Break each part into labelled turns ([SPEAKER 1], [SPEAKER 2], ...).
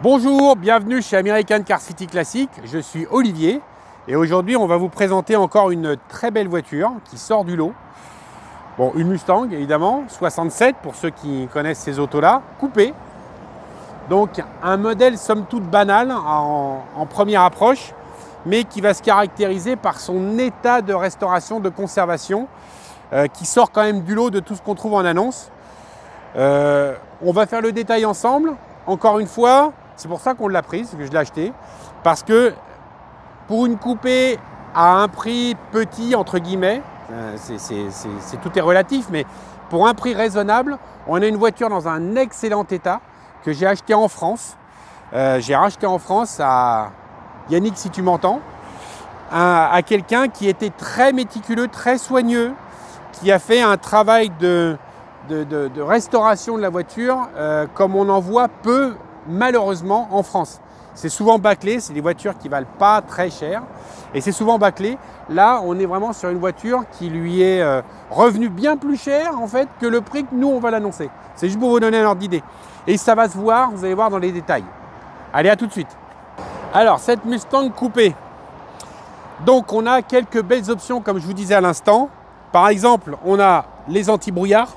[SPEAKER 1] Bonjour, bienvenue chez American Car City Classic, je suis Olivier et aujourd'hui on va vous présenter encore une très belle voiture qui sort du lot. Bon, une Mustang évidemment, 67 pour ceux qui connaissent ces autos-là, coupée. Donc un modèle somme toute banal en première approche, mais qui va se caractériser par son état de restauration, de conservation, qui sort quand même du lot de tout ce qu'on trouve en annonce. On va faire le détail ensemble, encore une fois. C'est pour ça qu'on l'a prise, que je l'ai acheté, parce que pour une coupée à un prix petit, entre guillemets, tout est relatif, mais pour un prix raisonnable, on a une voiture dans un excellent état que j'ai acheté en France. J'ai racheté en France à Yannick, si tu m'entends, à quelqu'un qui était très méticuleux, très soigneux, qui a fait un travail de restauration de la voiture comme on en voit peu, malheureusement, en France. C'est souvent bâclé, c'est des voitures qui ne valent pas très cher et c'est souvent bâclé. Là, on est vraiment sur une voiture qui lui est revenue bien plus cher en fait que le prix que nous on va l'annoncer. C'est juste pour vous donner un ordre d'idée. Et ça va se voir, vous allez voir dans les détails. Allez, à tout de suite. Alors, cette Mustang coupée. Donc, on a quelques belles options comme je vous disais à l'instant. Par exemple, on a les anti-brouillards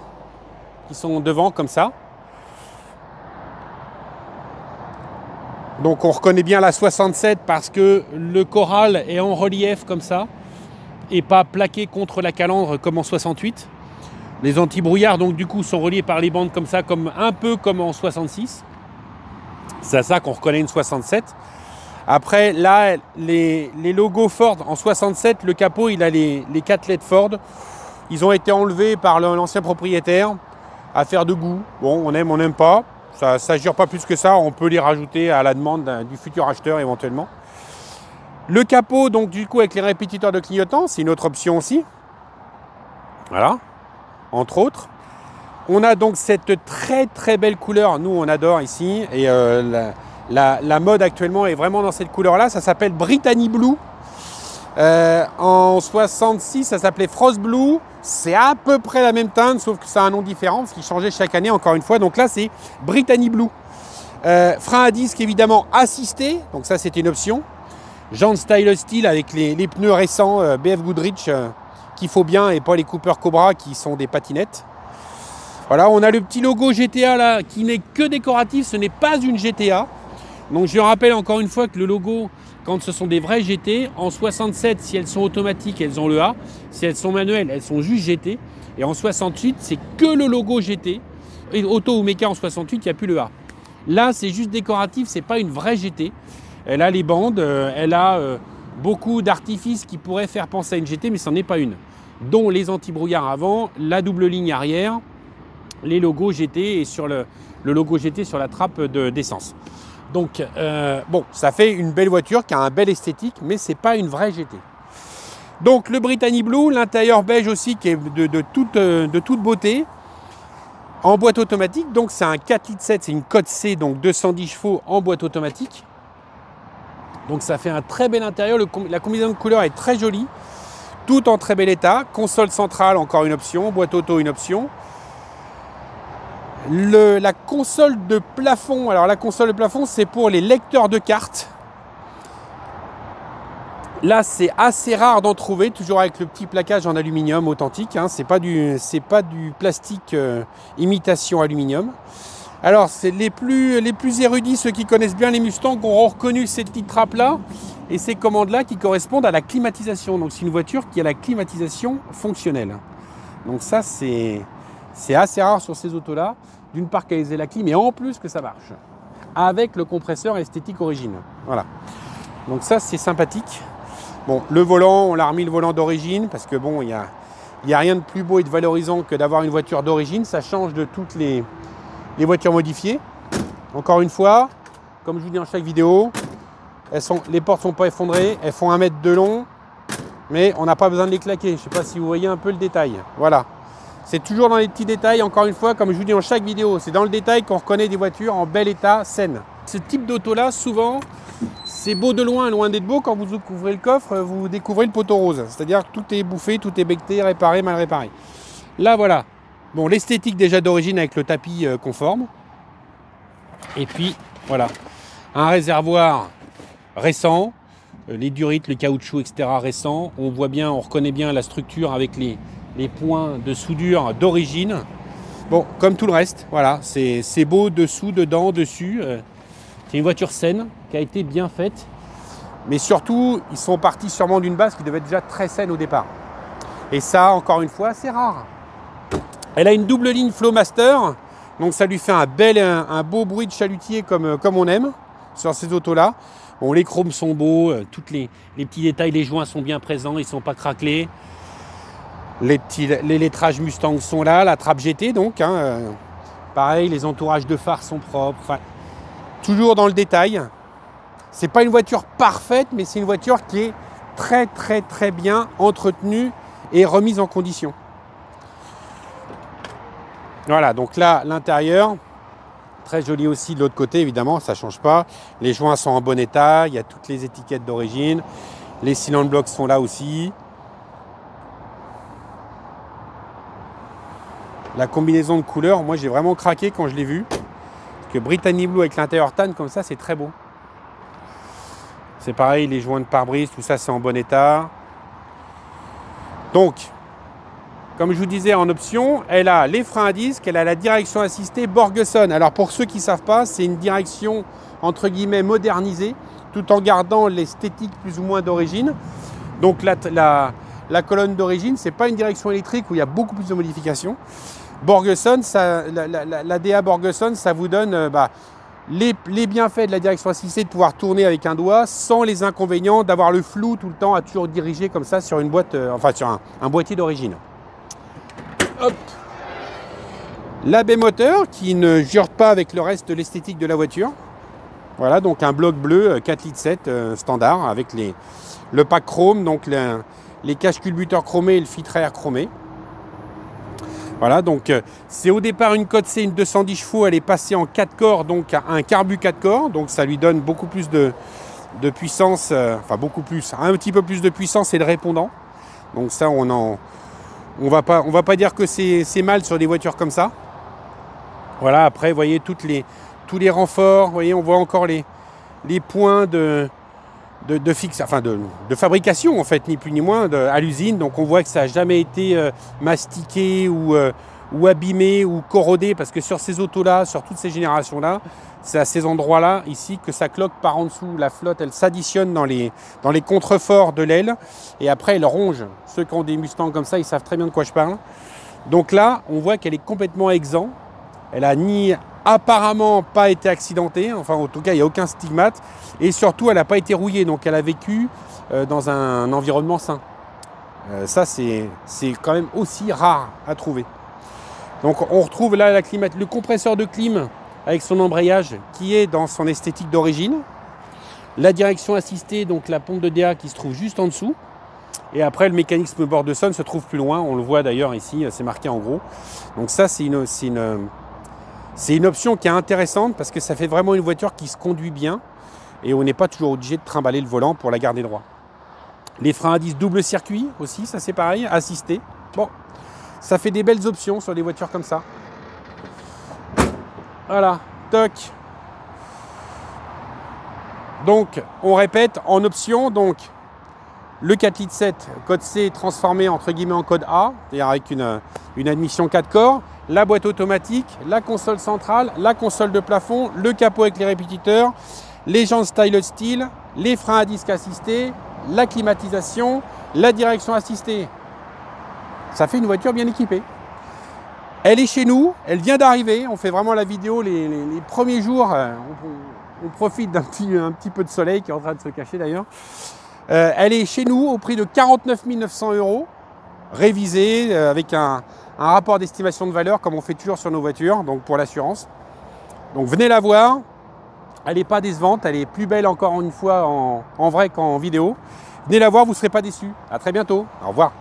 [SPEAKER 1] qui sont devant comme ça. Donc on reconnaît bien la 67 parce que le Coral est en relief comme ça et pas plaqué contre la calandre comme en 68. Les anti-brouillards donc du coup sont reliés par les bandes comme ça, un peu comme en 66. C'est à ça qu'on reconnaît une 67. Après là, les logos Ford en 67, le capot il a les 4 LED Ford. Ils ont été enlevés par l'ancien propriétaire. Affaire de goût. Bon, on aime, on n'aime pas. Ça ne dure pas plus que ça, on peut les rajouter à la demande du futur acheteur éventuellement. Le capot, donc du coup avec les répétiteurs de clignotants, c'est une autre option aussi. Voilà, entre autres. On a donc cette très belle couleur, nous on adore ici, et la mode actuellement est vraiment dans cette couleur-là, ça s'appelle Brittany Blue. En 66, ça s'appelait Frost Blue. C'est à peu près la même teinte, sauf que ça a un nom différent, parce qu'il changeait chaque année, encore une fois. Donc là, c'est Brittany Blue. Frein à disque, évidemment, assisté. Donc ça, c'était une option. Jantes Style Steel avec les pneus récents BF Goodrich, qu'il faut bien, et pas les Cooper Cobra, qui sont des patinettes. Voilà, on a le petit logo GTA, là, qui n'est que décoratif. Ce n'est pas une GTA. Donc je rappelle encore une fois que le logo, quand ce sont des vrais GT, en 67, si elles sont automatiques, elles ont le A. Si elles sont manuelles, elles sont juste GT. Et en 68, c'est que le logo GT. Et Auto ou Mecha en 68, il n'y a plus le A. Là, c'est juste décoratif, c'est pas une vraie GT. Elle a les bandes, elle a beaucoup d'artifices qui pourraient faire penser à une GT, mais ce n'en est pas une. Dont les anti-brouillards avant, la double ligne arrière, les logos GT et sur le logo GT sur la trappe d'essence. Donc, bon, ça fait une belle voiture qui a un bel esthétique, mais ce n'est pas une vraie GT. Donc, le Brittany Blue, l'intérieur beige aussi, qui est de toute beauté, en boîte automatique. Donc, c'est un 4,7 litres, c'est une cote C, donc 210 chevaux en boîte automatique. Donc, ça fait un très bel intérieur. La combinaison de couleurs est très jolie, tout en très bel état. Console centrale, encore une option. Boîte auto, une option. La console de plafond, alors la console de plafond c'est pour les lecteurs de cartes. Là c'est assez rare d'en trouver, toujours avec le petit plaquage en aluminium authentique, hein. C'est pas du plastique imitation aluminium. Alors c'est les plus érudits, ceux qui connaissent bien les Mustangs, ont reconnu ces petites trappes là et ces commandes là qui correspondent à la climatisation. Donc c'est une voiture qui a la climatisation fonctionnelle. Donc ça c'est assez rare sur ces autos-là, d'une part qu'elles aient la clim, mais en plus que ça marche, avec le compresseur esthétique origine. Voilà. Donc ça, c'est sympathique. Bon, le volant, on l'a remis le volant d'origine, parce que bon, il y a rien de plus beau et de valorisant que d'avoir une voiture d'origine. Ça change de toutes les voitures modifiées. Encore une fois, comme je vous dis dans chaque vidéo, les portes ne sont pas effondrées, elles font 1 mètre de long, mais on n'a pas besoin de les claquer. Je ne sais pas si vous voyez un peu le détail. Voilà. C'est toujours dans les petits détails, encore une fois, comme je vous dis dans chaque vidéo, c'est dans le détail qu'on reconnaît des voitures en bel état, saines. Ce type d'auto-là, souvent, c'est beau de loin, loin d'être beau. Quand vous ouvrez le coffre, vous découvrez le poteau rose. C'est-à-dire que tout est bouffé, tout est becté, réparé, mal réparé. Là, voilà. Bon, l'esthétique déjà d'origine avec le tapis conforme. Et puis, voilà. Un réservoir récent, les durites, le caoutchouc, etc. récent. On voit bien, on reconnaît bien la structure avec les points de soudure d'origine. Bon, comme tout le reste, voilà, c'est beau dessous, dedans, dessus. C'est une voiture saine qui a été bien faite. Mais surtout, ils sont partis sûrement d'une base qui devait être déjà très saine au départ. Et ça, encore une fois, c'est rare. Elle a une double ligne Flowmaster. Donc ça lui fait un beau bruit de chalutier comme on aime sur ces autos-là. Bon, les chromes sont beaux, tous les petits détails, les joints sont bien présents, ils ne sont pas craquelés. Les lettrages Mustang sont là, la trappe GT donc. Pareil, les entourages de phares sont propres. Enfin, toujours dans le détail. C'est pas une voiture parfaite, mais c'est une voiture qui est très très très bien entretenue et remise en condition. Voilà, donc là, l'intérieur, très joli aussi de l'autre côté, évidemment, ça ne change pas. Les joints sont en bon état, il y a toutes les étiquettes d'origine. Les cylinder blocks sont là aussi. La combinaison de couleurs, moi j'ai vraiment craqué quand je l'ai vu. Parce que Brittany Blue avec l'intérieur tan comme ça, c'est très beau. C'est pareil, les joints de pare-brise, tout ça c'est en bon état. Donc, comme je vous disais en option, elle a les freins à disque, elle a la direction assistée Borgeson. Alors pour ceux qui ne savent pas, c'est une direction entre guillemets modernisée, tout en gardant l'esthétique plus ou moins d'origine. Donc la colonne d'origine, ce n'est pas une direction électrique où il y a beaucoup plus de modifications. Borgeson, la DA Borgeson, ça vous donne les bienfaits de la direction assistée, de pouvoir tourner avec un doigt, sans les inconvénients d'avoir le flou tout le temps à toujours diriger comme ça sur une boîte, sur un boîtier d'origine. Hop. L'AB moteur qui ne jure pas avec le reste de l'esthétique de la voiture. Voilà, donc un bloc bleu 4,7 litres standard avec le pack chrome, donc les caches culbuteurs chromés et le filtre à air chromé. Voilà, donc c'est au départ une Code C, une 210 chevaux, elle est passée en 4 corps, donc à un carbu 4 corps, donc ça lui donne beaucoup plus de puissance, enfin beaucoup plus, un petit peu plus de puissance et de répondant. Donc ça, on va pas dire que c'est mal sur des voitures comme ça. Voilà, après, vous voyez tous les renforts, vous voyez, on voit encore les points de fabrication en fait, ni plus ni moins, à l'usine. Donc on voit que ça n'a jamais été mastiqué ou abîmé ou corrodé, parce que sur ces autos-là, sur toutes ces générations-là, c'est à ces endroits-là, ici, que ça cloque par en dessous. La flotte, elle s'additionne dans les contreforts de l'aile, et après, elle ronge. Ceux qui ont des Mustangs comme ça, ils savent très bien de quoi je parle. Donc là, on voit qu'elle est complètement exempte. Elle a apparemment pas été accidentée, enfin en tout cas il n'y a aucun stigmate, et surtout elle n'a pas été rouillée, donc elle a vécu dans un environnement sain. Ça c'est quand même aussi rare à trouver. Donc on retrouve là le compresseur de clim avec son embrayage qui est dans son esthétique d'origine, la direction assistée, donc la pompe de DA qui se trouve juste en dessous, et après le mécanisme Borgeson se trouve plus loin, on le voit d'ailleurs ici, c'est marqué en gros. Donc ça c'est une option qui est intéressante parce que ça fait vraiment une voiture qui se conduit bien et on n'est pas toujours obligé de trimballer le volant pour la garder droit. Les freins à disque double circuit aussi, ça c'est pareil, assisté. Bon, ça fait des belles options sur des voitures comme ça. Voilà, toc. Donc, on répète, en option, donc le 4,7 litres code C transformé entre guillemets en code A, c'est-à-dire avec une admission 4 corps. La boîte automatique, la console centrale, la console de plafond, le capot avec les répétiteurs, les jantes Style Steel, les freins à disque assistés, la climatisation, la direction assistée. Ça fait une voiture bien équipée. Elle est chez nous, elle vient d'arriver, on fait vraiment la vidéo les premiers jours, on profite d'un petit peu de soleil qui est en train de se cacher d'ailleurs. Elle est chez nous au prix de 49 900 €, révisée avec un rapport d'estimation de valeur comme on fait toujours sur nos voitures, donc pour l'assurance. Donc venez la voir, elle n'est pas décevante, elle est plus belle encore une fois en vrai qu'en vidéo. Venez la voir, vous ne serez pas déçus. À très bientôt, au revoir.